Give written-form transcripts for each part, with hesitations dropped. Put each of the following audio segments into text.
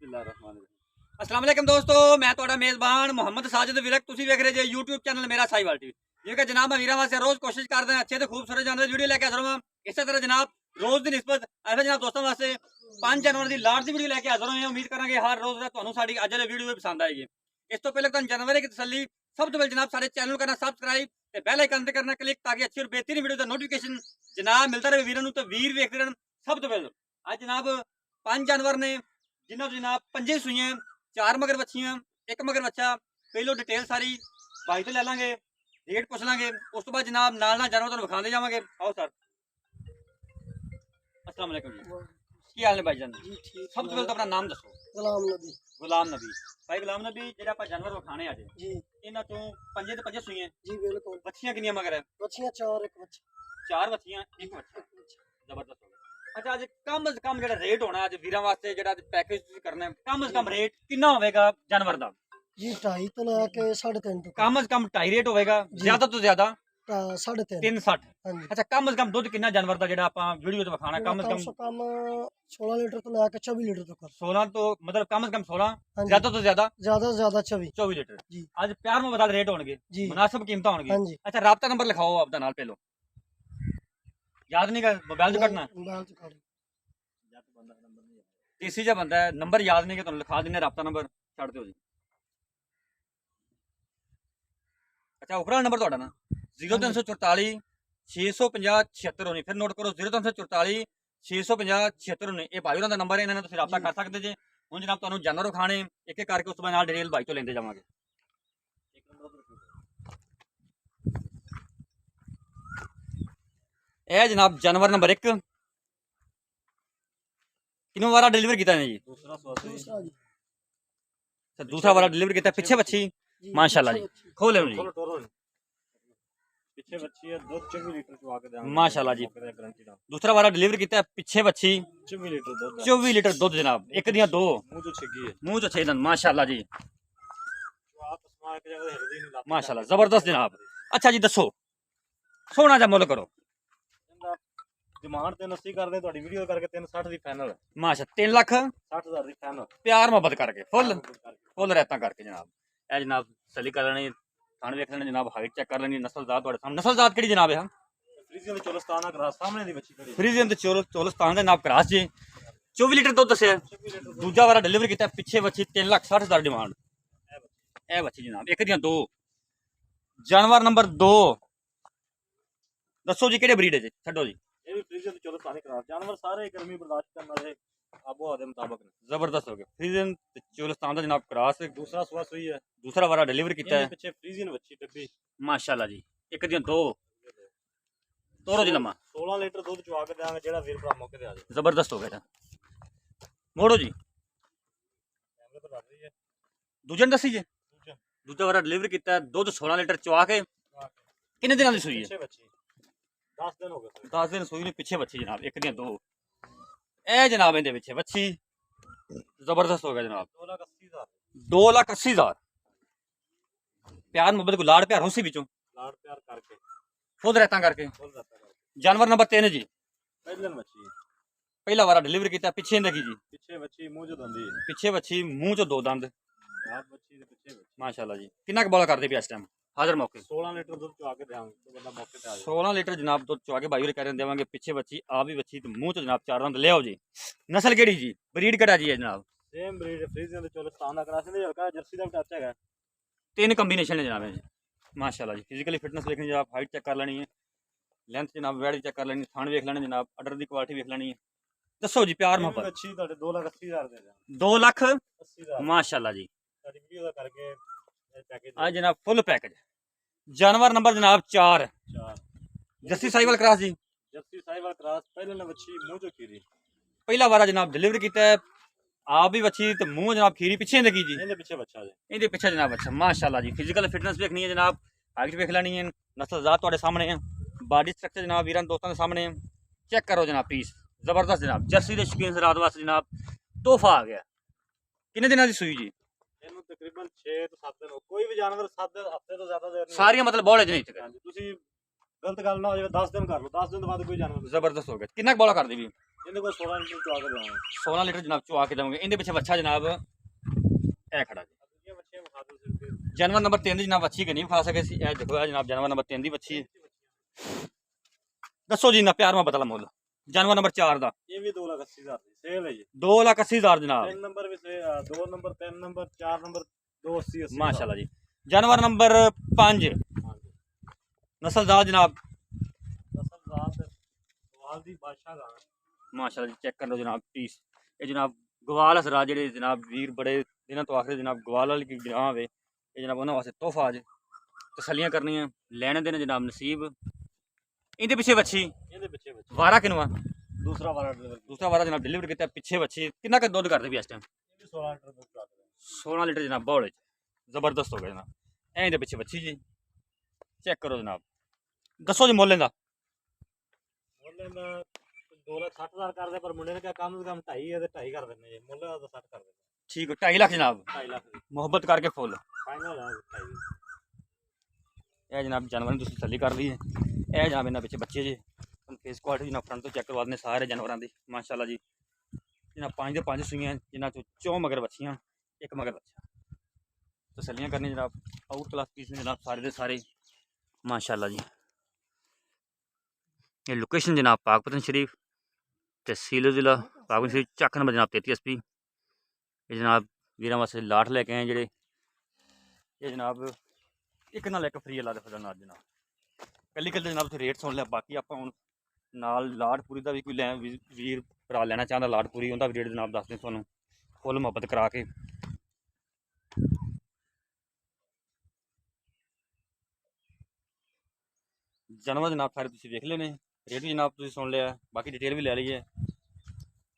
अस्सलाम वालेकुम दोस्तों, मैं ਤੁਹਾਡਾ ਮੇਜ਼ਬਾਨ ਮੁਹੰਮਦ ਸਾजिद विरक ਤੁਸੀਂ ਵੇਖ ਰਹੇ ਜੇ YouTube ਚੈਨਲ ਮੇਰਾ ਸਾਈਵਾਲ ਟੀਵੀ। ਜਿਵੇਂ ਜਨਾਬ ਮੈਂ ਵੀਰਾਂ ਵਾਸਤੇ ਰੋਜ਼ ਕੋਸ਼ਿਸ਼ ਕਰਦਾ ਹਾਂ ਅੱਛੇ ਤੇ ਖੂਬਸੂਰਤ ਜਾਨਵਰ ਦੀ ਵੀਡੀਓ ਲੈ ਕੇ ਹਾਜ਼ਰ ਹਾਂ। ਇਸੇ ਤਰ੍ਹਾਂ ਜਨਾਬ ਰੋਜ਼ ਦੀ ਨਿਸਬਤ ਐਵੇਂ ਜਨਾਬ ਦੋਸਤਾਂ ਵਾਸਤੇ 5 ਜਨਵਰੀ ਦੀ ਲਾਟ ਦੀ ਵੀਡੀਓ ਲੈ ਕੇ ਹਾਜ਼ਰ ਹੋਏ ਹਾਂ। ਉਮੀਦ ਕਰਾਂਗੇ ਹਰ ਰੋਜ਼ ਦਾ ਤੁਹਾਨੂੰ ਸਾਡੀ ਅੱਜ ਵਾਲੀ ਵੀਡੀਓ ਵੀ ਪਸੰਦ ਆਏਗੀ। ਇਸ ਤੋਂ ਪਹਿਲਾਂ ਤੁਹਾਨੂੰ ਜਨਵਰੀ ਦੀ ਤਸੱਲੀ ਸਭ ਤੋਂ ਪਹਿਲਾਂ ਜਨਾਬ ਸਾਡੇ ਚੈਨਲ ਨੂੰ ਕਰਨਾ ਸਬਸਕ੍ਰਾਈਬ ਤੇ ਬੈਲ ਆਈਕਨ ਤੇ ਕਰਨਾ ਕਲਿੱਕ ਤਾਂ ਕਿ ਅੱਛੀ ਔਰ ਬਿਹਤਰੀਨ ਵੀਡੀਓ ਦਾ ਨੋਟੀਫਿਕੇਸ਼ਨ ਜਨਾਬ ਮਿਲਦਾ ਰਹੇ ਵੀਰਾਂ ਨੂੰ ਤੇ ਵੀਰ ਵੇਖਦੇ ਰਹਿਣ। ਸਭ ਤੋਂ ਪਹਿਲਾਂ ਅੱਜ ਜਨਾਬ 5 ਜਾਨਵਰ ਨੇ जिन्हों जनाब 5 सूइयां 4 मगर बच्चियां 1 मगर बच्चा। पहलो डिटेल सारी भाई तो ले लांगे, रेट पुछ लांगे, उस तो बाद जनाब नाल जानवर तुहानू विखांदे जावांगे। आओ सर, अस्सलाम वालेकुम जी, की हाल ने भाई जान जी? ठीक। सब तो पहले तो अपना नाम दसो। गुलाम नबी। गुलाम नबी भाई, गुलाम नबी जेड़ा आप जानवर विखाने आज जी, इन्हां चों 5 ते 5 सूइयां जी बिल्कुल। बच्चियां कितनियां मगर है? बच्चियां 4 एक बच्चा। 4 बच्चियां 1 बच्चा, जबरदस्त। अच्छा, अज कम से कम जो रेट होना अज वीर वास्ते जो पैकेज करना है, कम से कम रेट कितना होगा जानवर का? जी 2.5 तो लैके 3.5 तक। कम से कम 2.5 रेट होगा, ज्यादा तो ज्यादा 3.5। 360। हाँ जी। अच्छा, कम से कम दूध कितना जानवर का जो आप वीडियो तो विखाना? कम से कम 16 लीटर तो लैके 24 लीटर तक। 16 तो मतलब कम से कम 16, हाँ जी। ज्यादा तो ज्यादा 24 लीटर जी। आज प्यार में बता रेट होंगे जी, मुनासिब कीमत होंगी। हाँ जी। अच्छा, राब्ता नंबर लिखाओ आपका नाल पहलो, याद नहीं कर मोबाइल से कटना मोबाइल से काट। देसी जा बंदा है, नंबर याद नहीं कि तुहानू लिखा देने राब्ता नंबर छड़ दो जी। अच्छा, उपरा नंबर तुहाडा ना 0344 650 76 19, फिर नोट करो 0344 650 76 19। ये भाई होरां दा नंबर है, इन्हां नाल तुसीं राब्ता कर सकदे जे। हुण जनाब तुहानू जानवर खाने एक एक करके उस तो बाद नाल डिटेल भाई तो लेंदे जावांगे। ਇਹ जनाब जानवर नंबर 1 किन्नों वारा डिलीवर किया है जी? दूसरा जी। दूसरा वाला डिलीवर किया पीछे बच्ची जी, माशाल्लाह जी, पीछे खोल जी ਪਿੱਛੇ ਬੱਚੀ ਹੈ, ਦੁੱਧ 24 ਲੀਟਰ ਚਵਾ ਕੇ ਦੇਵਾਂਗੇ माशाल्लाह जी। ਗਾਰੰਟੀ ਨਾਲ। दूसरा वाला डिलीवर किया पीछे बच्ची 24 ਲੀਟਰ ਦੁੱਧ ਹੈ, 24 लीटर दूध जनाब, एक दियां दो ਮੂੰਹ ਤੋਂ ਛਿੱਗੀ ਹੈ। मुंह तो 6 दंद माशाल्लाह जी, ਚਵਾ ਤਸਮਾ ਇੱਕ ਜਗ੍ਹਾ ਹਿਲਦੀ ਨਹੀਂ ਲੱਗ माशाल्लाह जबरदस्त जनाब। अच्छा जी, दसो सोना जा मुल करो। ਡਿਮਾਂਡ 380 ਕਰਦੇ, ਤੁਹਾਡੀ ਵੀਡੀਓ ਕਰਕੇ 360 ਦੀ ਫਾਈਨਲ। माशा 3 लाख 60000 ਦੀ ਫਾਈਨਲ प्यार मोहब्बत करके फुल रहता करके जनाब। ए जनाब सली कर लेनी, थान वेख लेने जनाब, हाइट चेक कर लेनी, नस्ल जात ਤੁਹਾਡੇ सामने। नस्ल जात ਕਿਹੜੀ जनाब है? ਫਰੀਜ਼ੀਅਨ ਦੇ ਚੋਲਸਤਾਨ ਦਾ ਕਰਾ ਸਾਹਮਣੇ ਦੀ ਬੱਚੀ ਖੜੀ। फ्रीजियन ते चोलस्तान दे नाब क्रास जी। 24 लीटर दुध दसिया। 24 ਲੀਟਰ दूजा वाला डिलीवर किया पिछे बच्ची 3,60,000 डिमांड। ए बच्ची जनाब एक दियां दो। जानवर नंबर 2 दसो जी, केड़े ब्रीड है जी? छड्डो जी। ਇਹ ਵੀ ਫਰੀਜ਼ੀਅਨ ਦੇ ਚੋਲਸਤਾਨ ਹੀ ਕਰਾ। ਜਾਨਵਰ ਸਾਰੇ ਗਰਮੀ ਬਰਦਾਸ਼ਤ ਕਰਨ ਵਾਲੇ ਆਬੋ ਹਵਾ ਦੇ ਮੁਤਾਬਕ ਨੇ। जबरदस्त हो गया। फ्रीजियन ते चोलस्तान दा जनाब क्रास। ਦੂਸਰਾ ਸੂਆ ਸੂਈ ਹੈ, दूसरा वाला डिलीवर किया ਇਹਦੇ है ਪਿੱਛੇ ਫਰੀਜ਼ੀਅਨ ਬੱਚੀ ਡੱਬੀ। माशाल्लाह जी। एक दियां दो तोड़ो जी लम्मा। 16 ਲੀਟਰ ਦੁੱਧ ਚਵਾ ਕੇ ਦੇਵਾਂਗੇ, ਜਿਹੜਾ ਵੀਰ ਭਰਾ ਮੌਕੇ ਤੇ ਆ ਜਾਏ। जबरदस्त हो गया। मोड़ो जी। ਕੈਮਰੇ ਪਰ ਲੱਗ ਰਹੀ ਹੈ दूजन दसी जी। ਦੂਜਾ दूजा वाला डिलीवर किया दुध 16 लीटर चवा के किन्ने दिनां दी सूई है? ਪਿੱਛੇ ਬੱਚੀ 10 ਦਿਨ ਹੋ ਗਏ। 10 दिन सूई ने पिछे बच्ची जनाब, एक दियां दो। ए जनाब इहदे पिछे बच्ची जबरदस्त हो गया जनाब। 2,80,000 2,80,000 प्यार मोहब्बत को लाड़ प्यार उसी बिचों ਲਾੜ ਪਿਆਰ ਕਰਕੇ खुद रहता करके। ਫੁੱਲ ਰੱਖਾ ਕਰਕੇ। जानवर नंबर 3 जी। ਪਹਿਲਨ ਬੱਚੀ पहला वाला डिलीवर किया पिछे इंदे जी। ਪਿੱਛੇ ਬੱਚੀ ਮੂੰਹ ਚ ਦੰਦੀ ਹੈ। पिछे बच्ची मुंह चो 2 दंद ਆਪ ਬੱਚੀ ਦੇ ਪਿੱਛੇ ਬੱਚੀ माशाल्लाह जी। कितना बोला करते पे इस टाइम हाजिर मौके? 16 ਲੀਟਰ ਦੁੱਧ ਚਵਾ ਕੇ ਦੇਵਾਂਗੇ, ਤੇ ਬੰਦਾ ਮੌਕੇ ਤੇ ਆ ਜਾਏ। 16 लीटर जनाब दुध चवा के भाई होरे कह रहे देवांगे। पिछे बच्ची आप भी बच्ची तो मुंह चो जनाब 4 दंद ले आओ जी। नस्ल केड़ी जी? ब्रीड केड़ा जी है जनाब? ਸੇਮ ਬਰੀਡ ਫਰੀਜ਼ੀਅਨ ਦੇ ਚੋਲਸਤਾਨ ਦਾ ਕਰਾ ਸਿੰਦੇ, ਹਲਕਾ ਜਰਸੀ ਦਾ ਟੱਚ ਹੈਗਾ। 3 कॉम्बिनेशन है जनाब जी। माशाल्लाह जी। फिजिकली फिटनेस देखनी जनाब, हाइट चेक कर लेनी है, लेंथ जनाब वेट चेक कर लेनी, थान वेख लेने जनाब, अडर की क्वालिटी वेख लेनी है। दसो जी प्यार ਇਹ ਵੀ मोहब्बत। ਬੱਚੀ ਤੁਹਾਡੇ 2,80,000 ਦੇ ਦੇਵਾਂਗੇ। 2,80,000 80,000 माशाल्लाह जी। ਤੁਹਾਡੀ ਵੀਡੀਓ ਦਾ ਕਰਕੇ ਇਹ ਪੈਕੇਜ आज जनाब फुल पैकेज। जानवर नंबर जनाब 4 4 जस्सी साहिवाल क्रॉस जी। ਜਰਸੀ ਸਾਈਵਾਲ ਕਰਾਸ ਪਹਿਲਨ ਬੱਚੀ ਮੂੰਹ ਚੋਂ ਖੀਰੀ। पहला वारा जनाब डिलीवर किया है, आप भी बच्ची तो मुंह जनाब खीरी पिछे देखी जी। ਇਹਦੇ ਪਿੱਛੇ ਬੱਚਾ ਜੇ। इहदे पिछे जनाब अच्छा माशाल्लाह जी। फिजिकल फिटनेस देखनी है जनाब, हाइट वेख लेनी है, नस्ल जात तुहाडे सामने है, बॉडी स्ट्रक्चर जनाब वीरां दोस्तों के सामने है। चेक करो जनाब पीस जबरदस्त जनाब। जर्सी के शौकीन से रात वास्ते जनाब तोहफा आ गया। किन्ने दिनां दी सूई जी? ਇਹਨੂੰ ਤਕਰੀਬਨ 6 ਤੋਂ 7 ਦਿਨ ਕੋਈ ਵੀ ਜਾਨਵਰ 7 ਹਫ਼ਤੇ ਤੋਂ ਜ਼ਿਆਦਾ ਦੇਰ ਨਹੀਂ। सारियां मतलब बौले च नहीं थे। ਹਾਂਜੀ, ਤੁਸੀਂ ਗਲਤ ਗੱਲ ਨਾ ਹੋ ਜਾਵੇ 10 ਦਿਨ ਕਰ ਲਓ 10 ਦਿਨ ਤੋਂ ਬਾਅਦ ਕੋਈ ਜਾਨਵਰ ਜ਼ਬਰਦਸਤ ਹੋ ਗਿਆ। ਕਿੰਨਾ ਕੁ ਬੋਲਾ ਕਰਦੇ ਵੀ? ਇਹਦੇ ਕੋਲ 16 ਲੀਟਰ ਚਵਾ ਕੇ ਦੇਵਾਂਗੇ। 16 ਲੀਟਰ ਜਨਾਬ ਚੁਆ ਕੇ ਦੇਵਾਂਗੇ। ਇਹਦੇ ਪਿੱਛੇ ਬੱਚਾ ਜਨਾਬ ਇਹ ਖੜਾ ਜੀ। ਦੂਜੀਆਂ ਬੱਚੀਆਂ ਵਿਖਾ ਦਿਓ ਸਿਰ ਜਾਨਵਰ ਨੰਬਰ 3 ਦੀ ਜਨਾਬ ਬੱਚੀ ਕਿ ਨਹੀਂ ਵਿਖਾ ਸਕੇ ਸੀ। ਇਹ ਦੇਖੋ ਇਹ ਜਨਾਬ ਜਾਨਵਰ ਨੰਬਰ 3 ਦੀ ਬੱਚੀ ਹੈ। ਦੱਸੋ ਜੀ ਨਾ ਪਿਆਰ ਮੁਹੱਬਤ ਵਾਲਾ ਮੁੱਲ ਜਾਨਵਰ ਨੰਬਰ 4 ਦਾ। ਇਹ ਵੀ 2,80,000 ਦੀ ਸੇਲ ਹੈ ਜੀ। 2,80,000 ਜਨਾਬ। 3 ਨੰਬਰ ਵੀ 2 ਨੰਬਰ 3 ਨੰਬਰ 4 ਨੰਬਰ 280 ਮਾਸ਼ਾਅੱਲਾ ਜੀ। ਜਾਨਵਰ ਨੰਬਰ 5 ਹਾਂਜੀ ਨਸਲਦਾਰ ਜਨਾਬ ਨਸਲਦਾਰ ਤੇ ਵਾਲ ਦੀ ਬਾਦਸ਼ਾਹ ਦਾ ਮਾਸ਼ਾਅੱਲਾ ਜੀ। ਚੈੱਕ ਕਰ ਲਓ ਜਨਾਬ ਪੀਸ। ਇਹ ਜਨਾਬ ਗਵਾਲ ਹਸਰਾ ਜਿਹੜੇ ਜਨਾਬ ਵੀਰ ਬੜੇ ਦਿਨਾਂ ਤੋਂ ਆਖਦੇ ਜਨਾਬ ਗਵਾਲ ਵਾਲੀ ਕੀ ਜਨਾਬ ਹੋਵੇ ਇਹ ਜਨਾਬ ਉਹਨਾਂ ਵਾਸਤੇ ਤੋਹਫਾ ਅੱਜ ਤਸੱਲੀਆਂ ਕਰਨੀਆਂ ਲੈਣੇ ਦੇ ਨੇ ਜਨਾਬ ਨਸੀਬ। ਇਹਦੇ ਪਿੱਛੇ ਵੱਛੀ ਇਹਦੇ ਪਿੱਛੇ ਬੱਚੇ ਵਾਰਾ ਕਿਨਵਾ ਦੂਸਰਾ ਵਾਲਾ ਡਿਲੀਵਰ ਦੂਸਰਾ ਵਾਰਾ ਜਨਾਬ ਡਿਲੀਵਰ ਕੀਤਾ ਪਿੱਛੇ ਵੱਛੀ ਕਿੰਨਾ ਕੁ ਦੁੱਧ ਕਰਦੇ ਵੀ ਇਸ ਟਾਈਮ? ਇਹ ਵੀ 16 ਲੀਟਰ ਦੁੱਧ ਕਰ ਦੇ 16 ਲੀਟਰ ਜਨਾਬ ਬੌਲੇ ਚ ਜ਼ਬਰਦਸਤ ਹੋ ਗਿਆ ਜਨਾਬ। ਐਂ ਦੇ ਪਿੱਛੇ ਵੱਛੀ ਜੀ ਚੈੱਕ ਕਰੋ ਜਨਾਬ। ਦੱਸੋ ਜੀ ਮੁੱਲ ਇਹਦਾ? ਮੁੱਲ ਇਹਦਾ 2,60,000 ਕਰਦੇ ਪਰ ਮੁੰਡੇ ਨੇ ਕਿਹਾ ਕਮ ਸੇ ਕਮ 2.5 ਹੈ ਤੇ 2.5 ਕਰ ਦਿੰਦੇ ਜੀ। ਮੁੱਲ ਦਾ 60 ਕਰ ਦਿੰਦੇ ਠੀਕ 2.5 ਲੱਖ ਜਨਾਬ 2.5 ਲੱਖ ਦੀ ਮੁਹੱਬਤ ਕਰਕੇ ਫੁੱਲ। ਫਾਈਨਲ ਹੈ 2.5 ਇਹ ਜਨਾਬ ਜਾਨਵਰਾਂ ਦੀ ਤੁਸੀਂ ਤਸੱਲੀ ਕਰ ਲਈ ਹੈ। ਇਹ ਜਨਾਬ ਇਹਨਾਂ ਪਿੱਛੇ ਬੱਚੇ ਜੀ ਫੇਸ ਕੁਆਲਿਟੀ ਜਨਾਬ ਫਰੰਟ ਤੋਂ ਚੈੱਕ ਕਰਵਾ ਦਿੰਦੇ ਸਾਰੇ ਜਾਨਵਰਾਂ ਦੀ ਮਾਸ਼ਾਅੱਲਾ ਜੀ। ਜਨਾਬ 5 ਦੇ 5 ਸੂਈਆਂ ਜਿਨ੍ਹਾਂ ਚੋਂ 4 ਮਗਰ ਬੱਚੀਆਂ ਇੱਕ ਮਗਰ ਬੱਚਾ। ਤਸੱਲੀਆਂ ਕਰਨੀ ਜਨਾਬ ਆਊਟ ਕਲਾਸ ਪੀਸ ਨੇ ਜਨਾਬ ਸਾਰੇ ਦੇ ਸਾਰੇ ਮਾਸ਼ਾਅੱਲਾ ਜੀ। ਇਹ ਲੋਕੇਸ਼ਨ ਜਨਾਬ ਪਾਕਪਤਨ ਸ਼ਰੀਫ ਤਹਿਸੀਲ ਜ਼ਿਲ੍ਹਾ ਪਾਕਪਤਨ ਸ਼ਰੀਫ ਚੱਕ ਨੰਬਰ ਜਨਾਬ 33 SP। ਇਹ ਜਨਾਬ ਵੀਰਾਂ ਵਾਸਤੇ ਲਾਟ ਲੈ ਕੇ ਆਏ ਜਿਹੜੇ ਇਹ ਜਨਾਬ ਇੱਕ ਨਾਲ ਇੱਕ ਫਰੀ ਅੱਲਾ ਦੇ ਫਜ਼ਲ ਨਾਲ ਜਨਾਬ ਕੱਲੀ ਜਨਾਬ ਤੁਸੀਂ ਰੇਟ ਸੁਣ ਲਿਆ। ਬਾਕੀ ਆਪਾਂ ਹੁਣ ਨਾਲ ਲਾਟ ਪੂਰੀ ਦਾ ਵੀ ਕੋਈ ਲੈ ਵੀਰ ਭਰਾ ਲੈਣਾ ਚਾਹੁੰਦਾ ਲਾਟ ਪੂਰੀ ਉਹਦਾ ਵੀ ਰੇਟ ਜਨਾਬ ਦੱਸਦੇ ਤੁਹਾਨੂੰ ਫੁੱਲ ਮੁਹੱਬਤ ਕਰਾ ਕੇ। ਜਾਨਵਰ ਜਨਾਬ ਸਾਰੇ ਤੁਸੀਂ ਵੇਖ ਲਏ ਨੇ ਰੇਟ ਵੀ ਜਨਾਬ ਤੁਸੀਂ ਸੁਣ ਲਿਆ ਬਾਕੀ ਡਿਟੇਲ ਵੀ ਲੈ ਲਈ ਹੈ।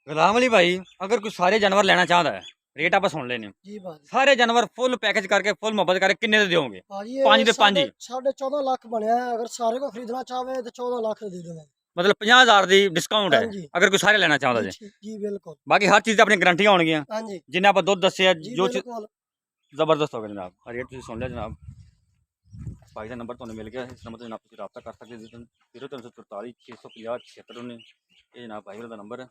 ਗੁਲਾਮ ਅਲੀ ਭਾਈ ਅਗਰ ਕੋਈ ਸਾਰੇ ਜਾਨਵਰ ਲੈਣਾ ਚਾਹੁੰਦਾ ਹੈ ਰੇਟ ਆਪਾਂ ਸੁਣ ਲੈਣੇ ਜੀ ਬਾਜੀ ਸਾਰੇ ਜਾਨਵਰ ਫੁੱਲ ਪੈਕੇਜ ਕਰਕੇ ਫੁੱਲ ਮੁਹੱਬਤ ਕਰਕੇ ਕਿੰਨੇ ਦੇ ਦਿਓਗੇ? ਭਾਜੀ 5 ਦੇ 5 14.5 ਲੱਖ ਬਣਿਆ है। अगर सारे को खरीदना चाहे तो 14 लाख दे देंगे। ਮਤਲਬ 50,000 ਦੀ ਡਿਸਕਾਊਂਟ ਹੈ ਹਾਂਜੀ। ਅਗਰ ਕੋਈ ਸਾਰੇ ਲੈਣਾ ਚਾਹੁੰਦਾ ਜੀ। जी बिल्कुल ਬਾਕੀ ਹਰ ਚੀਜ਼ ਦੀ ਆਪਣੀ ਗਾਰੰਟੀਆਂ ਹੋਣਗੀਆਂ हाँ जी ਜਿੰਨਾ ਆਪਾਂ ਦੁੱਧ ਦੱਸਿਆ जी ਜੋ ਚੀਜ਼ बिल्कुल ਜ਼ਬਰਦਸਤ ਹੋ ਗਿਆ ਜਨਾਬ। ਰੇਟ ਤੁਸੀਂ ਸੁਣ ਲਿਆ ਜਨਾਬ। ਭਾਈ ਦਾ ਨੰਬਰ ਤੁਹਾਨੂੰ ਮਿਲ ਗਿਆ ਇਸ ਨੰਬਰ ਤੇ ਜਨਾਬ ਤੁਸੀਂ ਰਾਬਤਾ ਕਰ ਸਕਦੇ ਹੋ 0344 650 7619 ਇਹ ਜਨਾਬ ਭਾਈ ਦਾ ਨੰਬਰ ਹੈ।